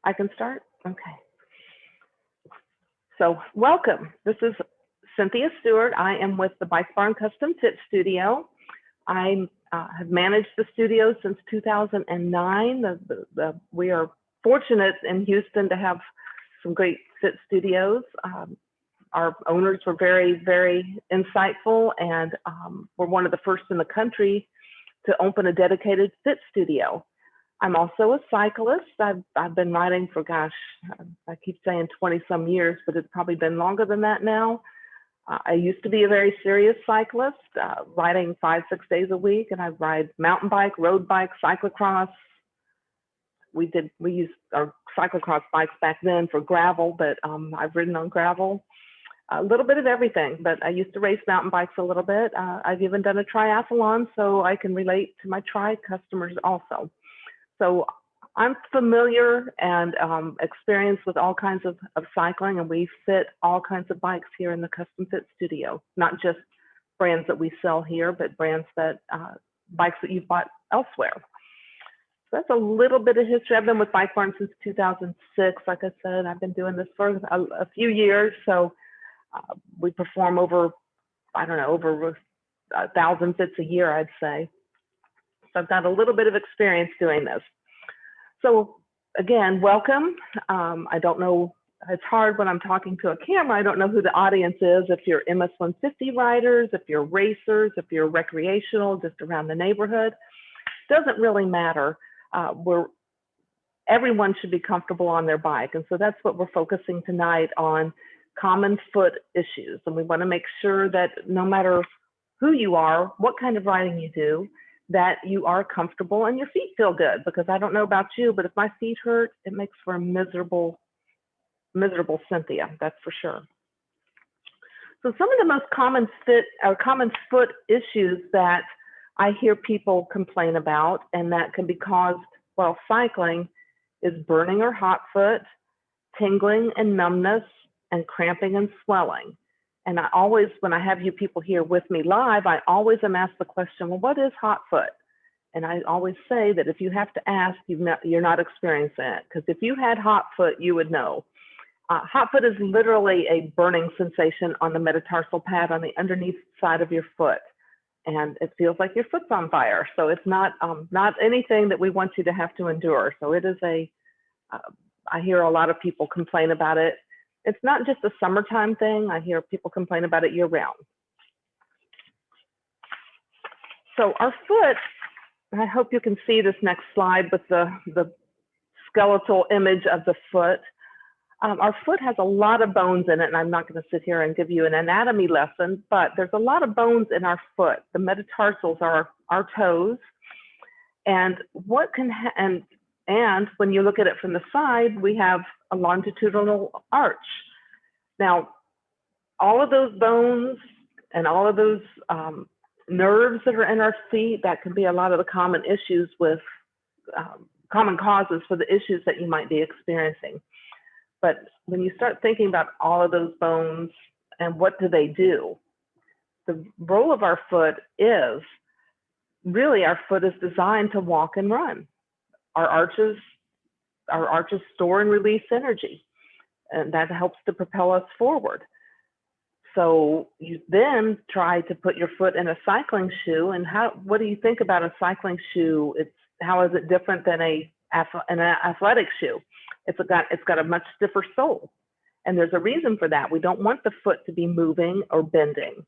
I can start? Okay. So welcome. This is Cynthia Stewart. I am with the Bike Barn Custom Fit Studio. I have managed the studio since 2009. We are fortunate in Houston to have some great fit studios. Our owners were very, very insightful, and we're one of the first in the country to open a dedicated fit studio. I'm also a cyclist. I've been riding for, gosh, I keep saying 20 some years, but it's probably been longer than that now. I used to be a very serious cyclist, riding 5-6 days a week, and I ride mountain bike, road bike, cyclocross. We used our cyclocross bikes back then for gravel, but I've ridden on gravel. A little bit of everything, but I used to race mountain bikes a little bit. I've even done a triathlon, so I can relate to my tri customers also. So I'm familiar and experienced with all kinds of cycling, and we fit all kinds of bikes here in the Custom Fit Studio, not just brands that we sell here, but brands that, bikes that you've bought elsewhere. So that's a little bit of history. I've been with Bike Barn since 2006. Like I said, I've been doing this for a few years. So we perform over, I don't know, over 1,000 fits a year, I'd say. So I've got a little bit of experience doing this. So again, welcome. I don't know, it's hard when I'm talking to a camera. I don't know who the audience is, if you're MS-150 riders, if you're racers, if you're recreational, just around the neighborhood. Doesn't really matter. Everyone should be comfortable on their bike. And so that's what we're focusing tonight on, common foot issues. And we want to make sure that no matter who you are, what kind of riding you do, that you are comfortable and your feet feel good. Because I don't know about you, but if my feet hurt, it makes for a miserable Cynthia, that's for sure. So some of the most common foot issues that I hear people complain about, and that can be caused while cycling, is burning or hot foot, tingling and numbness, and cramping and swelling. And I always, when I have you people here with me live, I always am asked the question, well, what is hot foot? And I always say that if you have to ask, you're not experiencing it. Because if you had hot foot, you would know. Hot foot is literally a burning sensation on the metatarsal pad on the underneath side of your foot. And it feels like your foot's on fire. So it's not anything that we want you to have to endure. So it is I hear a lot of people complain about it. It's not just a summertime thing. I hear people complain about it year round. So our foot, I hope you can see this next slide with the skeletal image of the foot. Our foot has a lot of bones in it, and I'm not going to sit here and give you an anatomy lesson, but there's a lot of bones in our foot. The metatarsals are our toes, and and when you look at it from the side, we have a longitudinal arch. Now, all of those bones and all of those nerves that are in our feet, that can be a lot of the common issues with common causes for the issues that you might be experiencing. But when you start thinking about all of those bones and what do they do, the role of our foot is really, our foot is designed to walk and run. Our arches store and release energy, and that helps to propel us forward. So you then try to put your foot in a cycling shoe, and what do you think about a cycling shoe? How is it different than an athletic shoe? It's got a much stiffer sole, and there's a reason for that. We don't want the foot to be moving or bending.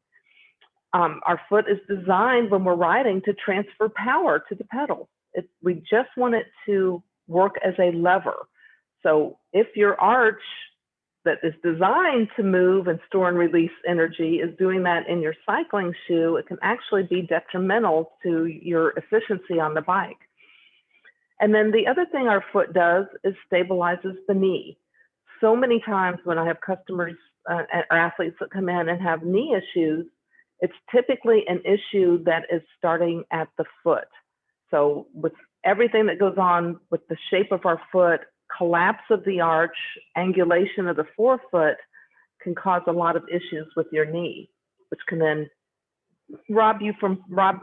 Our foot is designed when we're riding to transfer power to the pedal. We just want it to work as a lever. So if your arch that is designed to move and store and release energy is doing that in your cycling shoe, it can actually be detrimental to your efficiency on the bike. And then the other thing our foot does is stabilizes the knee. So many times when I have customers or athletes that come in and have knee issues, it's typically an issue that is starting at the foot. So with everything that goes on with the shape of our foot, collapse of the arch, angulation of the forefoot can cause a lot of issues with your knee, which can then rob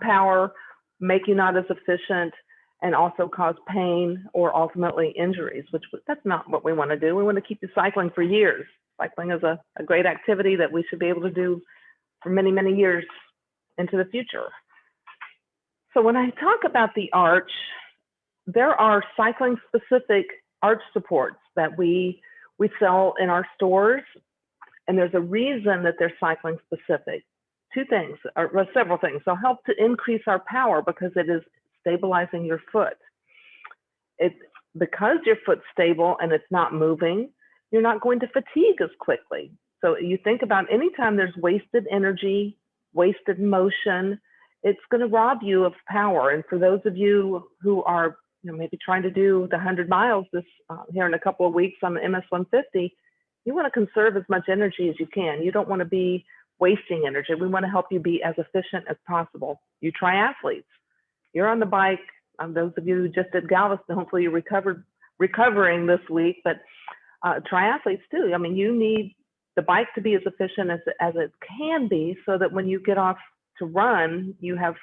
power, make you not as efficient, and also cause pain or ultimately injuries, which that's not what we want to do. We want to keep you cycling for years. Cycling is a great activity that we should be able to do for many, many years into the future. So when I talk about the arch, there are cycling specific arch supports that we sell in our stores, and there's a reason that they're cycling specific. Two things, or well, several things. They'll help to increase our power because it is stabilizing your foot. It's because your foot's stable and it's not moving, you're not going to fatigue as quickly. So you think about anytime there's wasted energy, wasted motion, it's going to rob you of power. And for those of you who are maybe trying to do the 100 miles this here in a couple of weeks on the MS 150, you want to conserve as much energy as you can. You don't want to be wasting energy. We want to help you be as efficient as possible. You triathletes, you're on the bike. Those of you who just did Galveston, hopefully you're recovering this week, but triathletes too. I mean, you need the bike to be as efficient as it can be so that when you get off to run, you have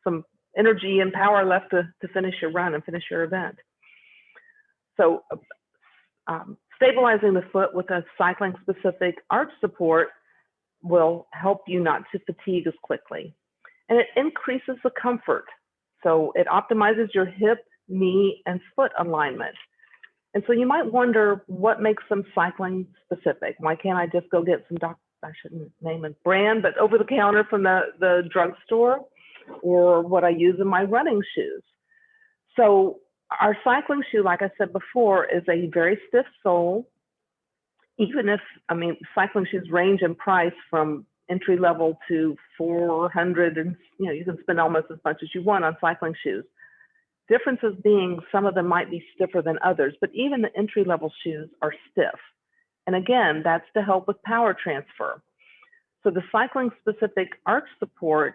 some energy and power left to finish your run and finish your event. So stabilizing the foot with a cycling specific arch support will help you not to fatigue as quickly. And it increases the comfort. So it optimizes your hip, knee, and foot alignment. And so you might wonder what makes them cycling specific. Why can't I just go get some, I shouldn't name a brand, but over the counter from the drugstore, or what I use in my running shoes? So our cycling shoe, like I said before, is a very stiff sole. Even if, cycling shoes range in price from entry level to 400, and you can spend almost as much as you want on cycling shoes. Differences being some of them might be stiffer than others, but even the entry level shoes are stiff. And again, that's to help with power transfer. So the cycling specific arch support,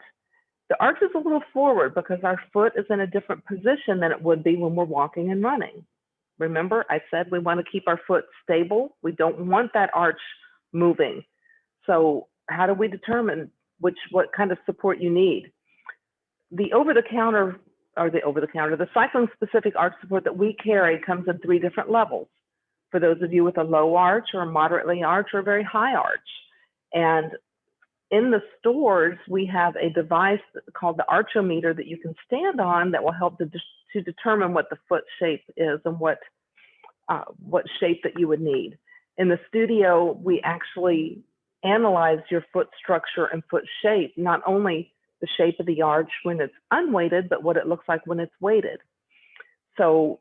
the arch is a little forward because our foot is in a different position than it would be when we're walking and running. Remember, I said we want to keep our foot stable. We don't want that arch moving. So how do we determine what kind of support you need? The the cycling specific arch support that we carry comes in 3 different levels. For those of you with a low arch or a moderately arch or a very high arch. And in the stores, we have a device called the archometer that you can stand on that will help to determine what the foot shape is and what shape that you would need. In the studio, we actually analyze your foot structure and foot shape, not only the shape of the arch when it's unweighted, but what it looks like when it's weighted. So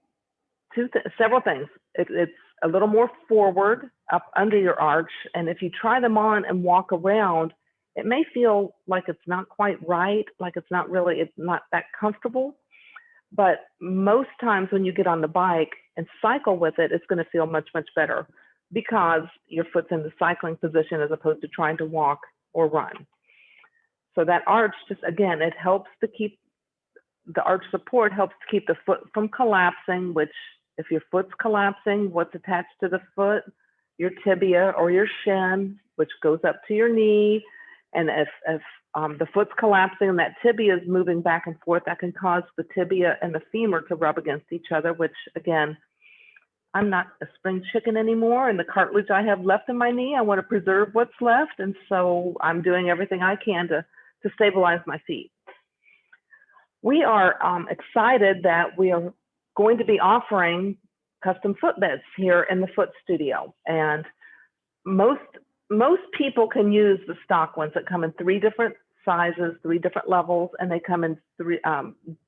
several things. It's a little more forward up under your arch. And if you try them on and walk around, it may feel like it's not quite right, like it's not that comfortable. But most times when you get on the bike and cycle with it, it's going to feel much, much better because your foot's in the cycling position as opposed to trying to walk or run. So that arch, just again, it helps to keep, the arch support helps to keep the foot from collapsing, which if your foot's collapsing, what's attached to the foot? Your tibia or your shin, which goes up to your knee. And if the foot's collapsing and that tibia is moving back and forth, that can cause the tibia and the femur to rub against each other, which again, I'm not a spring chicken anymore, and the cartilage I have left in my knee, I want to preserve what's left. And so I'm doing everything I can to stabilize my feet. We are excited that we are going to be offering custom footbeds here in the Foot Studio. And most people can use the stock ones that come in 3 different sizes, 3 different levels, and they come in 3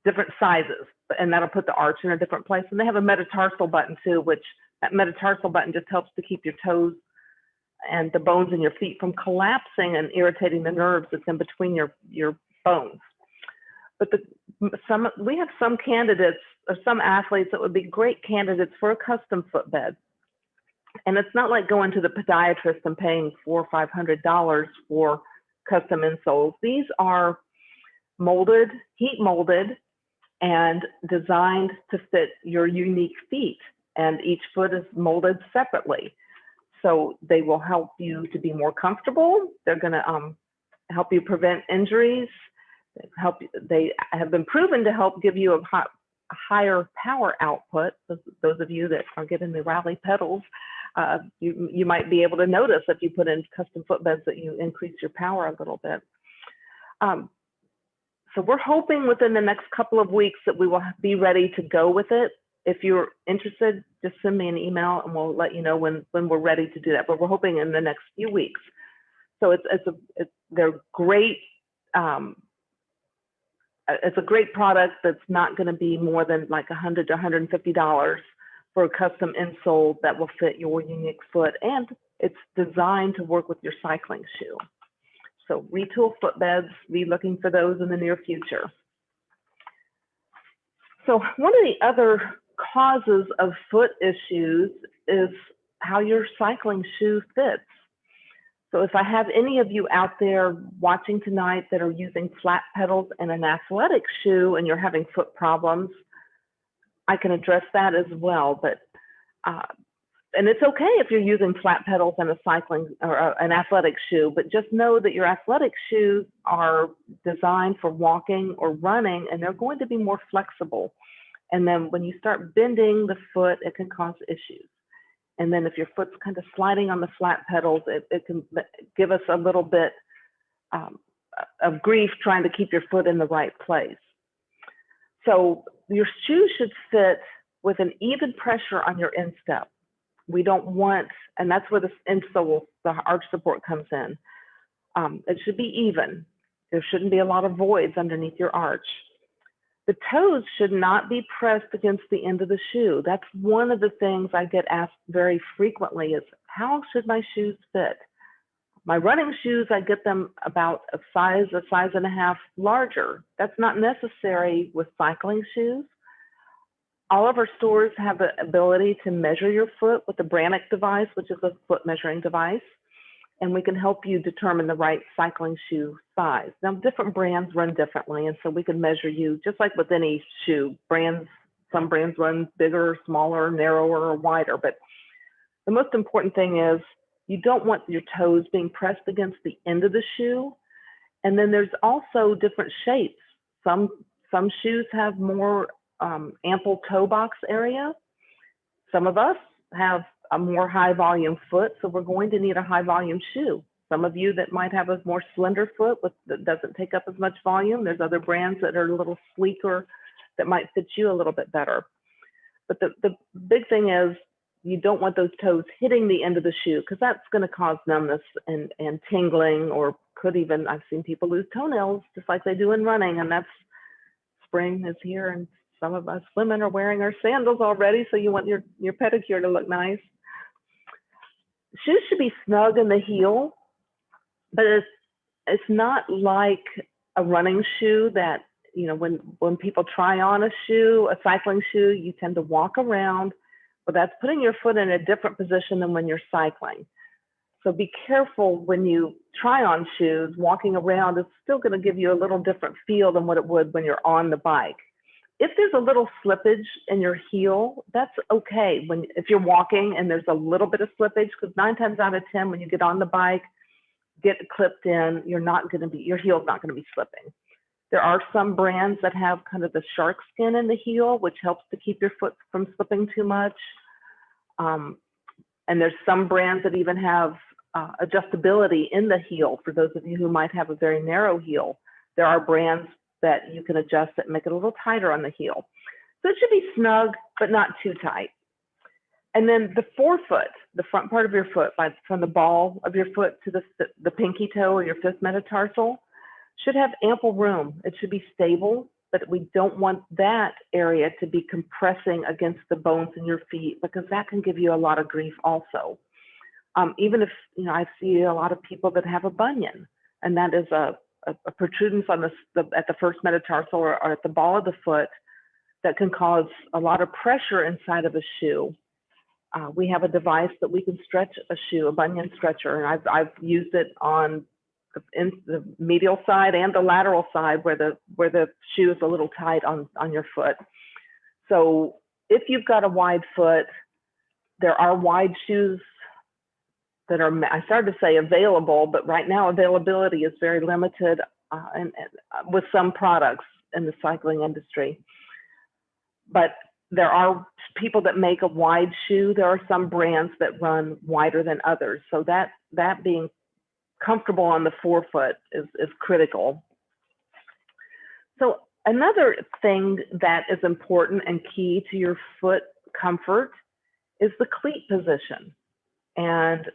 different sizes. And that'll put the arch in a different place. And they have a metatarsal button too, which that metatarsal button just helps to keep your toes and the bones in your feet from collapsing and irritating the nerves that's in between your bones. But we have some candidates or some athletes that would be great candidates for a custom footbed. And it's not like going to the podiatrist and paying $400 or $500 for custom insoles. These are molded, heat molded, and designed to fit your unique feet. And each foot is molded separately. So they will help you to be more comfortable. They're going to help you prevent injuries. They have been proven to help give you higher power output. Those of you that are getting the rally pedals, you might be able to notice if you put in custom footbeds that you increase your power a little bit. So we're hoping within the next couple of weeks that we will be ready to go with it. If you're interested, just send me an email and we'll let you know when we're ready to do that. But we're hoping in the next few weeks. So they're great. It's a great product that's not going to be more than like $100 to $150 for a custom insole that will fit your unique foot, and it's designed to work with your cycling shoe. So retool footbeds, be looking for those in the near future. So one of the other causes of foot issues is how your cycling shoe fits. So if I have any of you out there watching tonight that are using flat pedals and an athletic shoe and you're having foot problems, I can address that as well. But and it's okay if you're using flat pedals and a cycling or an athletic shoe, but just know that your athletic shoes are designed for walking or running, and they're going to be more flexible. And then when you start bending the foot, it can cause issues. And then if your foot's kind of sliding on the flat pedals, it can give us a little bit of grief trying to keep your foot in the right place. So your shoe should fit with an even pressure on your instep. We don't want, and that's where the insole, the arch support comes in. It should be even. There shouldn't be a lot of voids underneath your arch. The toes should not be pressed against the end of the shoe. That's one of the things I get asked very frequently is, how should my shoes fit? My running shoes, I get them about a size and a half larger. That's not necessary with cycling shoes. All of our stores have the ability to measure your foot with the Brannock device, which is a foot measuring device. And we can help you determine the right cycling shoe size. Now, different brands run differently, and so we can measure you just like with any shoe. Some brands run bigger, smaller, narrower, or wider, but the most important thing is you don't want your toes being pressed against the end of the shoe. And then there's also different shapes. Some shoes have more ample toe box area. Some of us have a more high volume foot, so we're going to need a high volume shoe. Some of you that might have a more slender foot that doesn't take up as much volume, there's other brands that are a little sleeker that might fit you a little bit better. But the big thing is you don't want those toes hitting the end of the shoe, because that's going to cause numbness and tingling, or could even, I've seen people lose toenails just like they do in running, and that's, spring is here and some of us women are wearing our sandals already, so you want your pedicure to look nice. Shoes should be snug in the heel, but it's not like a running shoe that, you know, when people try on a shoe, a cycling shoe, you tend to walk around. Well, that's putting your foot in a different position than when you're cycling. So be careful when you try on shoes. Walking around is still going to give you a little different feel than what it would when you're on the bike. If there's a little slippage in your heel, that's okay. If you're walking and there's a little bit of slippage, because 9 times out of 10, when you get on the bike, get clipped in, your heel's not going to be slipping. There are some brands that have kind of the shark skin in the heel, which helps to keep your foot from slipping too much. And there's some brands that even have adjustability in the heel. For those of you who might have a very narrow heel, there are brands that you can adjust that make it a little tighter on the heel. So it should be snug, but not too tight. And then the forefoot, the front part of your foot, from the ball of your foot to the pinky toe or your fifth metatarsal, should have ample room. It should be stable, but we don't want that area to be compressing against the bones in your feet, because that can give you a lot of grief also. Even if, you know, I see a lot of people that have a bunion, and that is a protrudence on at the first metatarsal or at the ball of the foot that can cause a lot of pressure inside of a shoe. We have a device that we can stretch a shoe, a bunion stretcher, and I've used it on the medial side and the lateral side where the shoe is a little tight on your foot. So if you've got a wide foot, there are wide shoes that are, I started to say available, but right now availability is very limited and with some products in the cycling industry. but there are people that make a wide shoe. There are some brands that run wider than others. So that being comfortable on the forefoot is critical. So another thing that is important and key to your foot comfort is the cleat position. And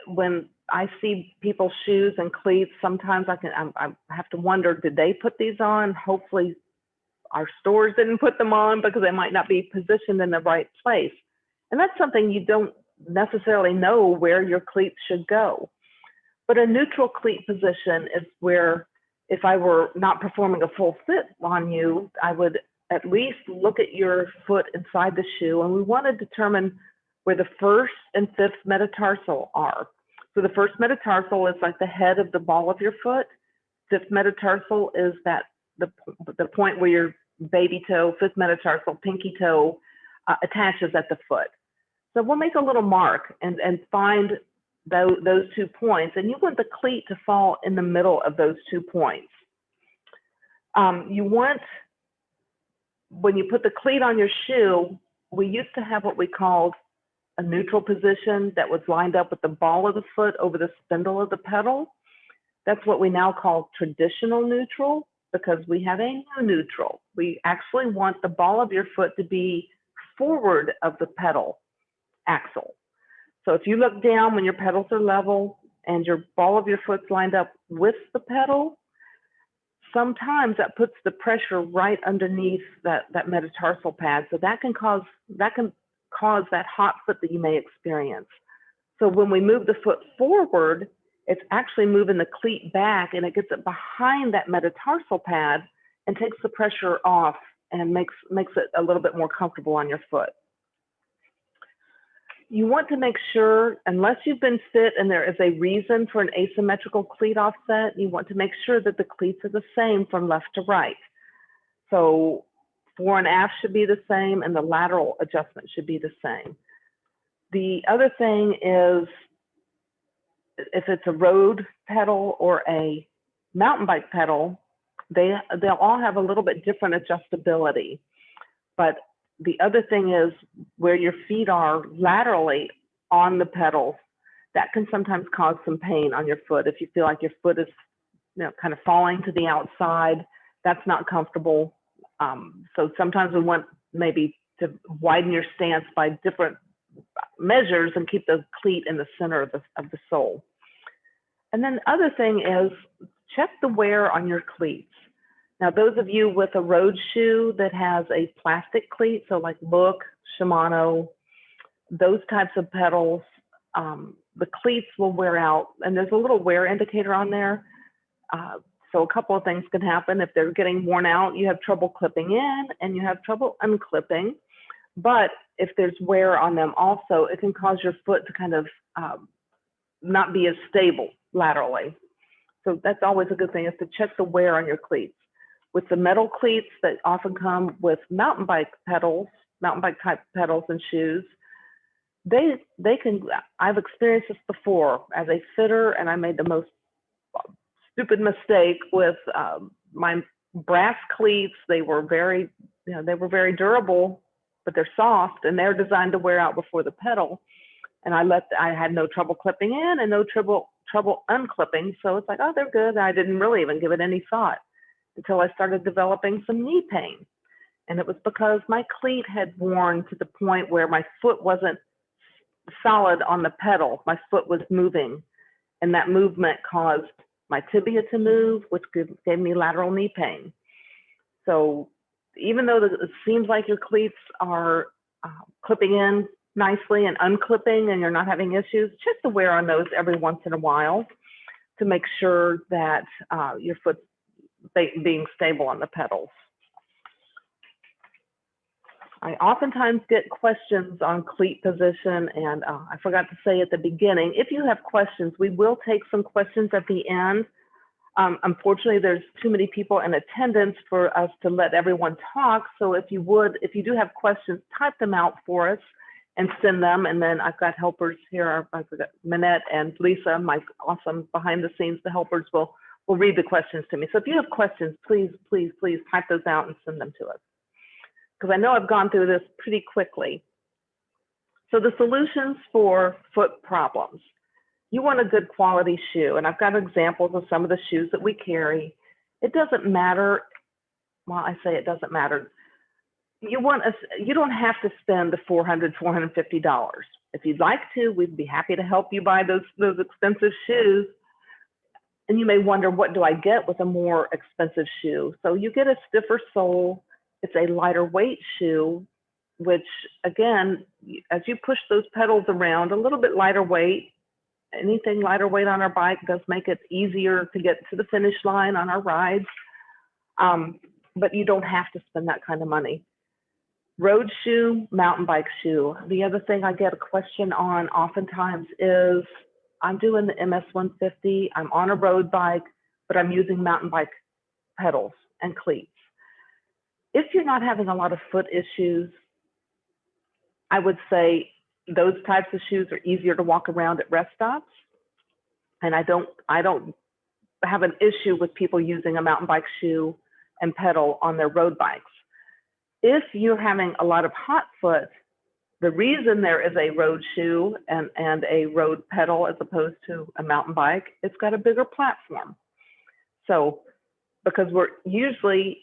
when I see people's shoes and cleats, sometimes I have to wonder, did they put these on? Hopefully our stores didn't put them on, because they might not be positioned in the right place. And that's something you don't necessarily know where your cleats should go. But a neutral cleat position is where, if I were not performing a full fit on you, I would at least look at your foot inside the shoe, and we want to determine where the first and fifth metatarsal are. So the first metatarsal is like the head of the ball of your foot. Fifth metatarsal is that the point where your baby toe, fifth metatarsal, pinky toe attaches at the foot. So we'll make a little mark and find those 2 points, and you want the cleat to fall in the middle of those 2 points. You want, when you put the cleat on your shoe, we used to have what we called a neutral position that was lined up with the ball of the foot over the spindle of the pedal. That's what we now call traditional neutral, because we have a new neutral. We actually want the ball of your foot to be forward of the pedal axle. So if you look down when your pedals are level and your ball of your foot's lined up with the pedal, sometimes that puts the pressure right underneath that metatarsal pad. So that can cause that hot foot that you may experience. So when we move the foot forward, it's actually moving the cleat back, and it gets it behind that metatarsal pad and takes the pressure off and makes it a little bit more comfortable on your foot. You want to make sure, unless you've been fit and there is a reason for an asymmetrical cleat offset, you want to make sure that the cleats are the same from left to right. So fore and aft should be the same, and the lateral adjustment should be the same. The other thing is, if it's a road pedal or a mountain bike pedal, they'll all have a little bit different adjustability. But the other thing is, where your feet are laterally on the pedals, that can sometimes cause some pain on your foot. If you feel like your foot is, kind of falling to the outside, that's not comfortable. So sometimes we want maybe to widen your stance by different measures and keep the cleat in the center of the sole. And then the other thing is, check the wear on your cleats. Now, those of you with a road shoe that has a plastic cleat, so like Look, Shimano, those types of pedals, the cleats will wear out, and there's a little wear indicator on there. So a couple of things can happen. If they're getting worn out, you have trouble clipping in and you have trouble unclipping. But if there's wear on them also, it can cause your foot to kind of not be as stable laterally. So that's always a good thing, is to check the wear on your cleats. With the metal cleats that often come with mountain bike type pedals and shoes, they can, I've experienced this before as a fitter, and I made the most stupid mistake with my brass cleats. They were very durable, but they're soft and they're designed to wear out before the pedal. And I had no trouble clipping in and no trouble unclipping. So it's like, oh, they're good. I didn't really even give it any thought until I started developing some knee pain. And it was because my cleat had worn to the point where my foot wasn't solid on the pedal. My foot was moving, and that movement caused my tibia to move, which gave me lateral knee pain. So even though it seems like your cleats are clipping in nicely and unclipping and you're not having issues, check the wear on those every once in a while to make sure that your foot's being stable on the pedals. I oftentimes get questions on cleat position, and I forgot to say at the beginning, if you have questions, we will take some questions at the end. Unfortunately, there's too many people in attendance for us to let everyone talk. So if you do have questions, type them out for us and send them. And then I've got helpers here. I've got Minette and Lisa, my awesome behind the scenes, the helpers will read the questions to me. So if you have questions, please type those out and send them to us. because I know I've gone through this pretty quickly. So the solutions for foot problems. You want a good quality shoe, and I've got examples of some of the shoes that we carry. It doesn't matter. Well, I say it doesn't matter. You don't have to spend the $400, $450. If you'd like to, we'd be happy to help you buy those expensive shoes. And you may wonder, what do I get with a more expensive shoe? So you get a stiffer sole. It's a lighter weight shoe, which again, as you push those pedals around, a little bit lighter weight, anything lighter weight on our bike does make it easier to get to the finish line on our rides. But you don't have to spend that kind of money. Road shoe, mountain bike shoe. The other thing I get a question on oftentimes is, I'm doing the MS 150, I'm on a road bike, but I'm using mountain bike pedals and cleats. If you're not having a lot of foot issues, I would say those types of shoes are easier to walk around at rest stops. And I don't have an issue with people using a mountain bike shoe and pedal on their road bikes. If you're having a lot of hot foot, the reason there is a road shoe and a road pedal as opposed to a mountain bike, it's got a bigger platform. So because we're usually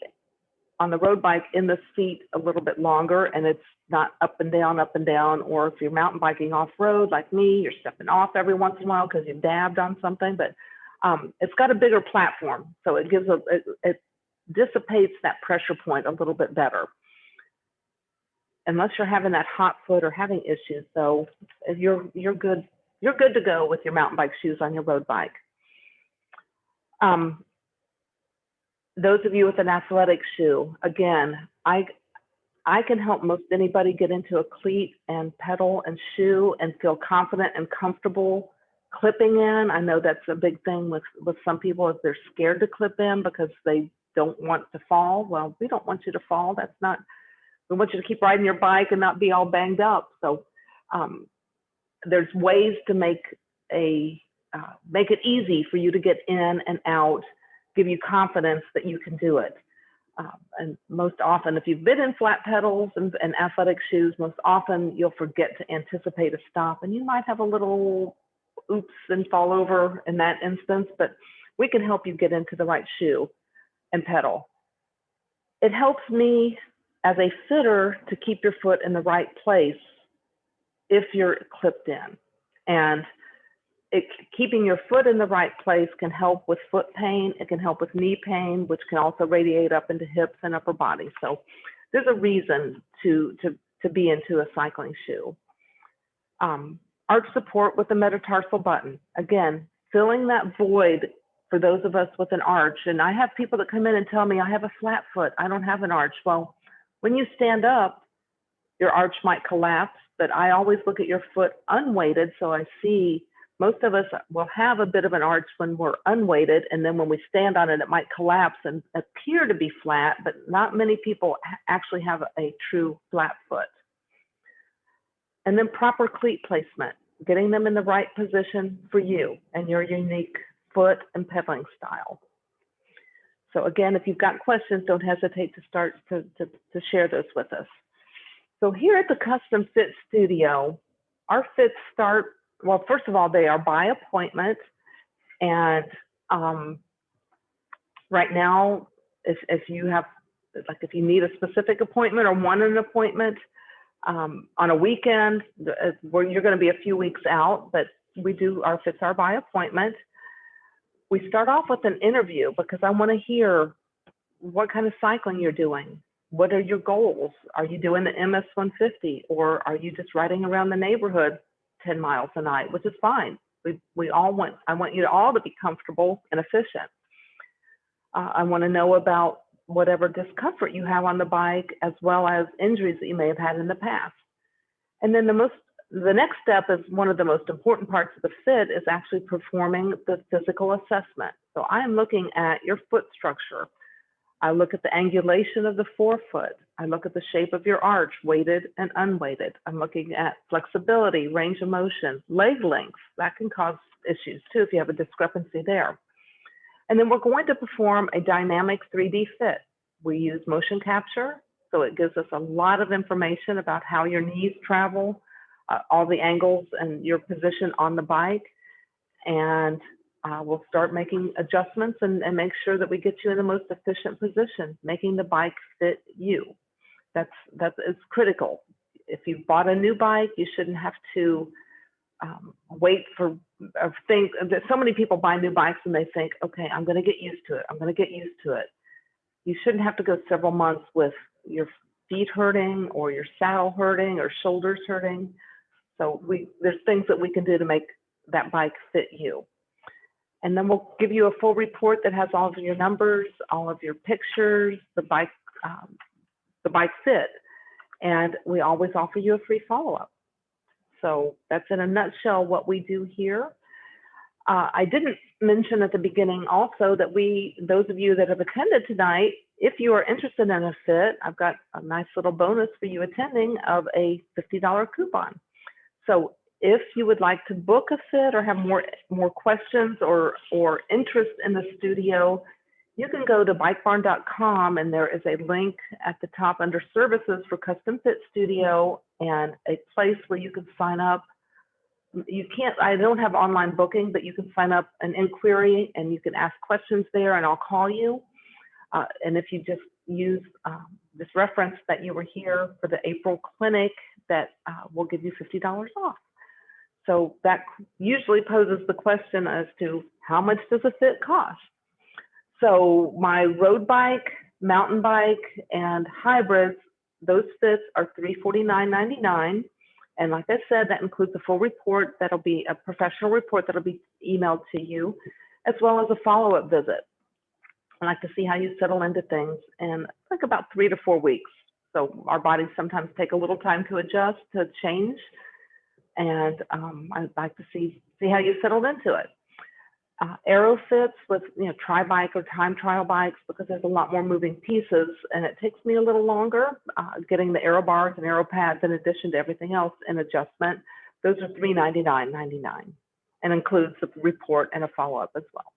on the road bike in the seat a little bit longer, and it's not up and down, or if you're mountain biking off road like me, you're stepping off every once in a while because you dabbed on something, but it's got a bigger platform. So it dissipates that pressure point a little bit better, unless you're having that hot foot or having issues. So you're good to go with your mountain bike shoes on your road bike. Those of you with an athletic shoe, again, I can help most anybody get into a cleat and pedal and shoe and feel confident and comfortable clipping in. I know that's a big thing with some people, is they're scared to clip in because they don't want to fall. Well, we don't want you to fall. We want you to keep riding your bike and not be all banged up. So there's ways to make it easy for you to get in and out, give you confidence that you can do it. And most often, if you've been in flat pedals and athletic shoes, most often you'll forget to anticipate a stop, and you might have a little oops and fall over in that instance, but we can help you get into the right shoe and pedal. It helps me as a fitter to keep your foot in the right place if you're clipped in. And keeping your foot in the right place can help with foot pain. It can help with knee pain, which can also radiate up into hips and upper body. So there's a reason to be into a cycling shoe. Arch support with the metatarsal button. Again, filling that void for those of us with an arch. And I have people that come in and tell me, I have a flat foot, I don't have an arch. Well, when you stand up, your arch might collapse, but I always look at your foot unweighted, so I see most of us will have a bit of an arch when we're unweighted, and then when we stand on it, it might collapse and appear to be flat, but not many people actually have a true flat foot. And then proper cleat placement, getting them in the right position for you and your unique foot and pedaling style. So again, if you've got questions, don't hesitate to start to share those with us. So here at the Custom Fit Studio, our fits start, well, first of all, they are by appointment. And right now, if you have, like if you need a specific appointment or want an appointment on a weekend, where you're going to be a few weeks out, but our fits are by appointment. We start off with an interview because I want to hear what kind of cycling you're doing. What are your goals? Are you doing the MS 150, or are you just riding around the neighborhood 10 miles a night, which is fine. I want you all to be comfortable and efficient. I want to know about whatever discomfort you have on the bike, as well as injuries that you may have had in the past. And then the next step is one of the most important parts of the fit is actually performing the physical assessment. So I'm looking at your foot structure. I look at the angulation of the forefoot. I look at the shape of your arch, weighted and unweighted. I'm looking at flexibility, range of motion, leg length. That can cause issues too if you have a discrepancy there. And then we're going to perform a dynamic 3D fit. We use motion capture So it gives us a lot of information about how your knees travel, all the angles and your position on the bike. And we'll start making adjustments and make sure that we get you in the most efficient position, making the bike fit you. That is critical. If you bought a new bike, you shouldn't have to wait for or think that so many people buy new bikes and they think, okay, I'm going to get used to it. I'm going to get used to it. You shouldn't have to go several months with your feet hurting or your saddle hurting or shoulders hurting. So there's things that we can do to make that bike fit you. And then we'll give you a full report that has all of your numbers, all of your pictures, the bike fit. And we always offer you a free follow-up. So that's in a nutshell what we do here. I didn't mention at the beginning also that those of you that have attended tonight, if you are interested in a fit, I've got a nice little bonus for you attending of a $50 coupon. So if you would like to book a fit or have more questions or interest in the studio, you can go to bikebarn.com and there is a link at the top under services for Custom Fit Studio and a place where you can sign up. I don't have online booking, but you can sign up an inquiry and you can ask questions there and I'll call you. And if you just use this reference that you were here for the April clinic, that will give you $50 off. So that usually poses the question as to how much does a fit cost? So my road bike, mountain bike, and hybrids, those fits are $349.99. And like I said, that includes a full report that'll be a professional report that'll be emailed to you, as well as a follow-up visit. I like to see how you settle into things in like about 3 to 4 weeks. So our bodies sometimes take a little time to adjust, to change. And I'd like to see how you settled into it. Aero fits with tri-bike or time trial bikes because there's a lot more moving pieces and it takes me a little longer getting the aero bars and aero pads in addition to everything else in adjustment. Those are $399.99 and includes a report and a follow-up as well.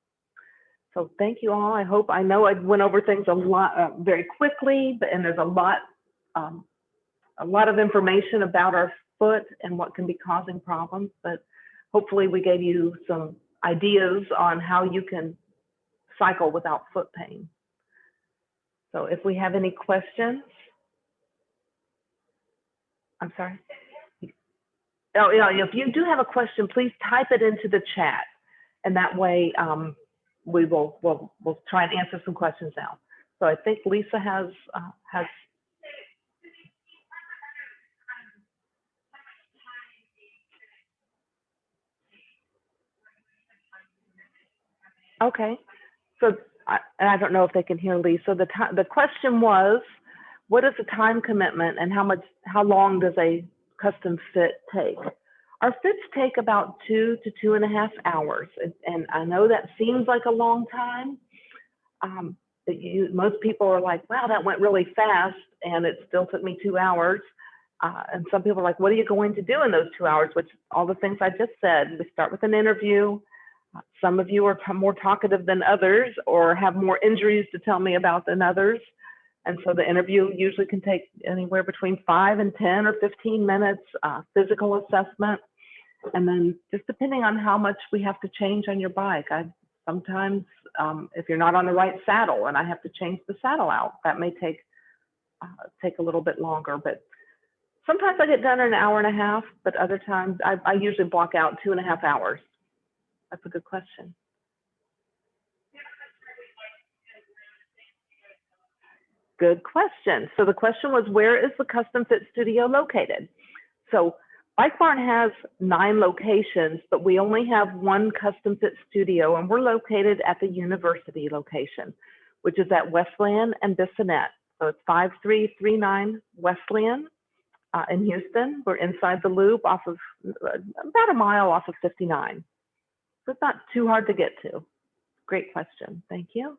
So thank you all. I know I went over things a lot very quickly, and there's a lot of information about our foot and what can be causing problems, but hopefully we gave you some ideas on how you can cycle without foot pain. So if we have any questions, I'm sorry. Oh yeah, if you do have a question, please type it into the chat, and that way we'll try and answer some questions now. So I think Lisa has. Okay, so I don't know if they can hear Lisa. The question was, what is the time commitment and how long does a custom fit take? Our fits take about 2 to 2.5 hours, and I know that seems like a long time. Most people are like, wow, that went really fast, and it still took me 2 hours. And some people are like, what are you going to do in those 2 hours? Which all the things I just said. We start with an interview. Some of you are more talkative than others or have more injuries to tell me about than others. And so the interview usually can take anywhere between 5 and 10 or 15 minutes, physical assessment. And then just depending on how much we have to change on your bike. Sometimes if you're not on the right saddle and I have to change the saddle out, that may take a little bit longer. But sometimes I get done in an hour and a half, but other times I usually block out 2.5 hours. That's a good question. Good question. So the question was, where is the Custom Fit Studio located? So Bike Barn has 9 locations, but we only have one Custom Fit Studio, and we're located at the university location, which is at Wesleyan and Bissonnet. So it's 5339 Wesleyan in Houston. We're inside the loop off of about a mile off of 59. So it's not too hard to get to. Great question. Thank you.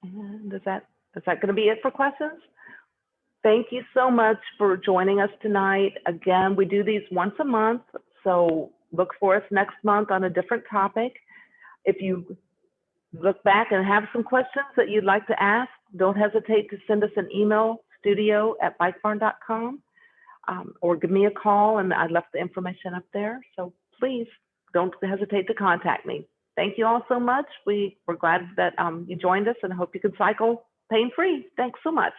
And is that going to be it for questions? Thank you so much for joining us tonight. Again, we do these once a month, so look for us next month on a different topic. If you look back and have some questions that you'd like to ask, don't hesitate to send us an email, studio@bikebarn.com, or give me a call, and I left the information up there. So please don't hesitate to contact me. Thank you all so much. We're glad that you joined us, and I hope you can cycle pain-free. Thanks so much.